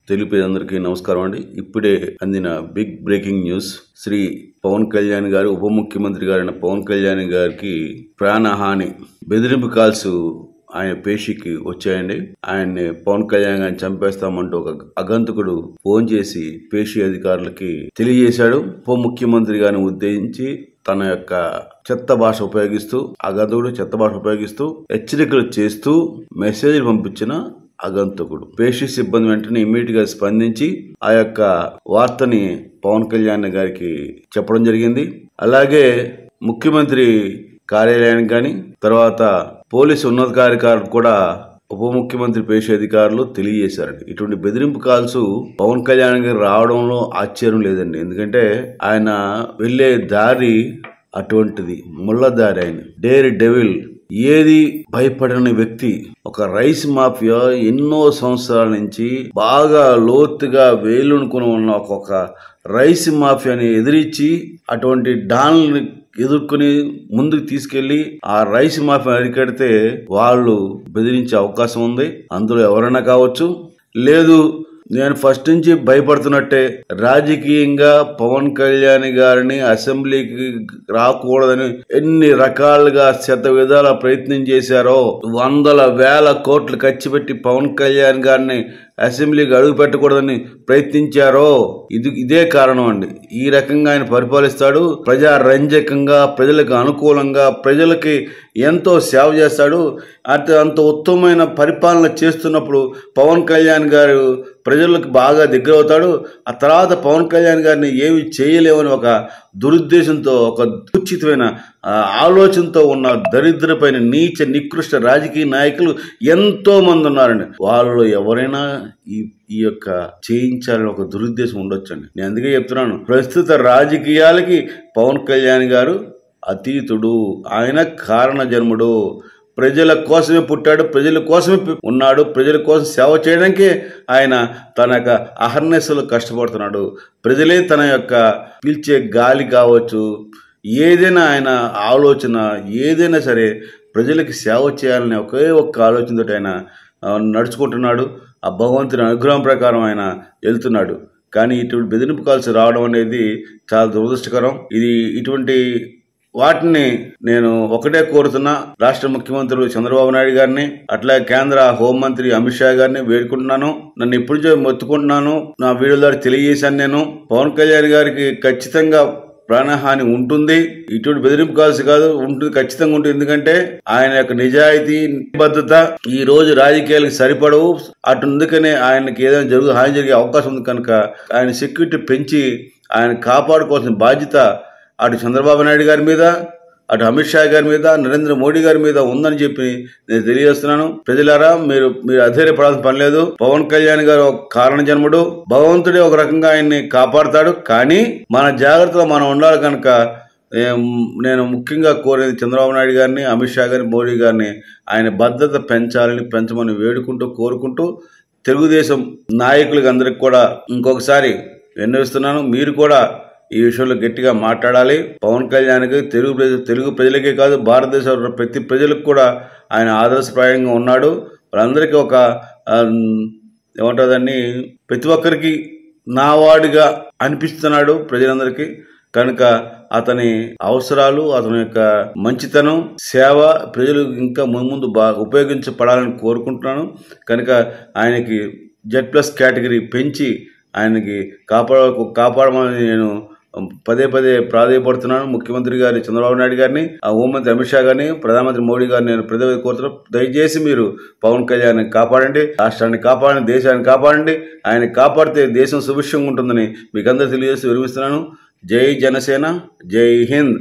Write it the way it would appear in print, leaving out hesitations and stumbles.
తెలిపేందరికీ నమస్కారం అండి. ఇప్పుడే అందిన big breaking news. Shri Pawan Kalyan గారు, ఉప ముఖ్యమంత్రి గారైన పవన్ కళ్యాణ్ గారికి ప్రాణహాని బెదిరింపు కాల్స్ ఆయన పేషికి వచ్చాయండి. ఆయన్ని పవన్ కళ్యాణ్ గారిని చంపేస్తామంటూ ఒక అగంతకుడు ఫోన్ చేసి పేషి అధికారులకి తెలియజేశాడు. ఉప ముఖ్యమంత్రి గారిని ఉద్దేశించి తన యొక్క చెత్త భాష ఉపయోగిస్తూ, అగంతకుడు చెత్త భాష ఉపయోగిస్తూ హెచ్చరికలు చేస్తూ మెసేజ్లు పంపించిన అగంతకుడు. పేషి సిబ్బంది వెంటనే ఇమ్మీడియట్ గా స్పందించి ఆ యొక్క వార్తని పవన్ కళ్యాణ్ గారికి చెప్పడం జరిగింది. అలాగే ముఖ్యమంత్రి కార్యాలయానికి కానీ, తర్వాత పోలీసు ఉన్నతాధికారులు కూడా ఉప ముఖ్యమంత్రి పేషి అధికారులు తెలియజేశారు. ఇటువంటి బెదిరింపు కాల్స్ పవన్ కళ్యాణ్ గారు రావడంలో ఆశ్చర్యం లేదండి. ఎందుకంటే ఆయన వెళ్లే దారి అటువంటిది, ముళ్ళ దారి. ఆయన డేర్ డెవిల్, ఏది భయపడని వ్యక్తి. ఒక రైస్ మాఫియా ఎన్నో సంవత్సరాల నుంచి బాగా లోతుగా వేలునుకుని ఉన్న ఒక్కొక్క రైస్ మాఫియాని ఎదిరించి అటువంటి డాన్లని ఎదుర్కొని ముందుకు తీసుకెళ్లి ఆ రైస్ మాఫియా అరికడితే వాళ్ళు బెదిరించే అవకాశం ఉంది. అందులో ఎవరైనా కావచ్చు. లేదు, నేను ఫస్ట్ నుంచి భయపడుతున్నట్టే, రాజకీయంగా పవన్ కళ్యాణ్ గారిని అసెంబ్లీకి రాకూడదని ఎన్ని రకాలుగా శత విధాల ప్రయత్నం చేశారో, వందల వేల కోట్లు ఖర్చు పెట్టి పవన్ కళ్యాణ్ గారిని అసెంబ్లీకి అడుగు పెట్టకూడదని ప్రయత్నించారో, ఇదే కారణం అండి. ఈ రకంగా ఆయన పరిపాలిస్తాడు. ప్రజారంజకంగా, ప్రజలకు అనుకూలంగా, ప్రజలకి ఎంతో సేవ చేస్తాడు. అంత ఉత్తమమైన పరిపాలన చేస్తున్నప్పుడు పవన్ కళ్యాణ్ గారు ప్రజలకు బాగా దగ్గర అవుతాడు. ఆ తర్వాత పవన్ కళ్యాణ్ గారిని ఏమి చేయలేమని ఒక దురుద్దేశంతో, ఒక దుచితమైన ఆలోచనతో ఉన్న దరిద్రపైన నీచ నికృష్ట రాజకీయ నాయకులు ఎంతో మంది ఉన్నారండి. వాళ్ళు ఎవరైనా ఈ యొక్క చేయించాలని ఒక దురుద్దేశం ఉండొచ్చండి. నేను అందుకే చెప్తున్నాను, ప్రస్తుత రాజకీయాలకి పవన్ కళ్యాణ్ గారు అతీతుడు. ఆయన కారణ జన్ముడు. ప్రజల కోసమే పుట్టాడు, ప్రజల కోసమే ఉన్నాడు, ప్రజల కోసం సేవ చేయడానికి ఆయన తన యొక్క అహర్నిశలు కష్టపడుతున్నాడు. ప్రజలే తన యొక్క పీల్చే గాలి కావచ్చు, ఏదైనా ఆయన ఆలోచన ఏదైనా సరే ప్రజలకి సేవ చేయాలనే ఒకే ఒక్క ఆలోచనతో ఆయన నడుచుకుంటున్నాడు. ఆ భగవంతుని అనుగ్రహం ప్రకారం ఆయన వెళ్తున్నాడు. కానీ ఇటువంటి బెదిరింపు కాల్స్ రావడం అనేది చాలా దురదృష్టకరం. ఇటువంటి వాటిని నేను ఒకటే కోరుతున్నా, రాష్ట్ర ముఖ్యమంత్రులు చంద్రబాబు నాయుడు గారిని, అట్లా కేంద్ర హోంమంత్రి అమిత్ షా గారిని వేడుకుంటున్నాను. నన్ను ఎప్పుడు మొత్తుకుంటున్నాను, నా వీడియో ద్వారా తెలియజేశాను. నేను పవన్ కళ్యాణ్ గారికి ఖచ్చితంగా ప్రాణహాని ఉంటుంది. ఇటువంటి బెదిరింపు కాల్స్ కాదు, ఉంటుంది, ఖచ్చితంగా ఉంటుంది. ఎందుకంటే ఆయన యొక్క నిజాయితీ, నిబద్ధత ఈ రోజు రాజకీయాలకు సరిపడవు. అందుకనే ఆయనకి ఏదైనా హాని జరిగే అవకాశం ఉంది. కనుక ఆయన సెక్యూరిటీ పెంచి ఆయన కాపాడుకోవాల్సిన బాధ్యత అటు చంద్రబాబు నాయుడు గారి మీద, అటు అమిత్ షా గారి మీద, నరేంద్ర మోడీ గారి మీద ఉందని చెప్పి నేను తెలియజేస్తున్నాను. ప్రజలారా, మీరు అధైర్యపడాల్సిన పని లేదు. పవన్ కళ్యాణ్ గారు ఒక కారణ జన్ముడు. భగవంతుడే ఒక రకంగా ఆయన్ని కాపాడుతాడు. కానీ మన జాగ్రత్తలో మనం ఉండాలి. కనుక నేను ముఖ్యంగా కోరేది చంద్రబాబు నాయుడు గారిని, అమిత్ షా గారిని, మోడీ గారిని ఆయన భద్రత పెంచమని వేడుకుంటూ, కోరుకుంటూ, తెలుగుదేశం నాయకులకి అందరికి కూడా ఇంకొకసారి విన్నవిస్తున్నాను, మీరు కూడా ఈ విషయంలో గట్టిగా మాట్లాడాలి. పవన్ కళ్యాణ్కి తెలుగు ప్రజలకే కాదు, భారతదేశ ప్రతి ప్రజలకు కూడా ఆయన ఆదర్శప్రాయంగా ఉన్నాడు. వాళ్ళందరికీ ఒక ఏమంటుందని, ప్రతి ఒక్కరికి నావాడిగా అనిపిస్తున్నాడు ప్రజలందరికీ. కనుక అతని అవసరాలు, అతని యొక్క మంచితనం, సేవ ప్రజలు ఇంకా ముందు బాగా ఉపయోగించబడాలని కోరుకుంటున్నాను. కనుక ఆయనకి Z+ కేటగిరీ పెంచి ఆయనకి కాపాడమని నేను పదే ప్రాధాయపడుతున్నాను. ముఖ్యమంత్రి గారి చంద్రబాబు నాయుడు గారిని, ఆ హోంమంత్రి అమిత్ షా గారిని, ప్రధానమంత్రి మోడీ గారిని నేను కోరుతున్నాను, దయచేసి మీరు పవన్ కళ్యాణ్ కాపాడండి, రాష్ట్రాన్ని కాపాడండి, దేశాన్ని కాపాడండి. ఆయన కాపాడితే దేశం సుభిక్షంగా ఉంటుందని మీకు అందరూ తెలియజేసి విరమిస్తున్నాను. జై జనసేన, జై హింద్.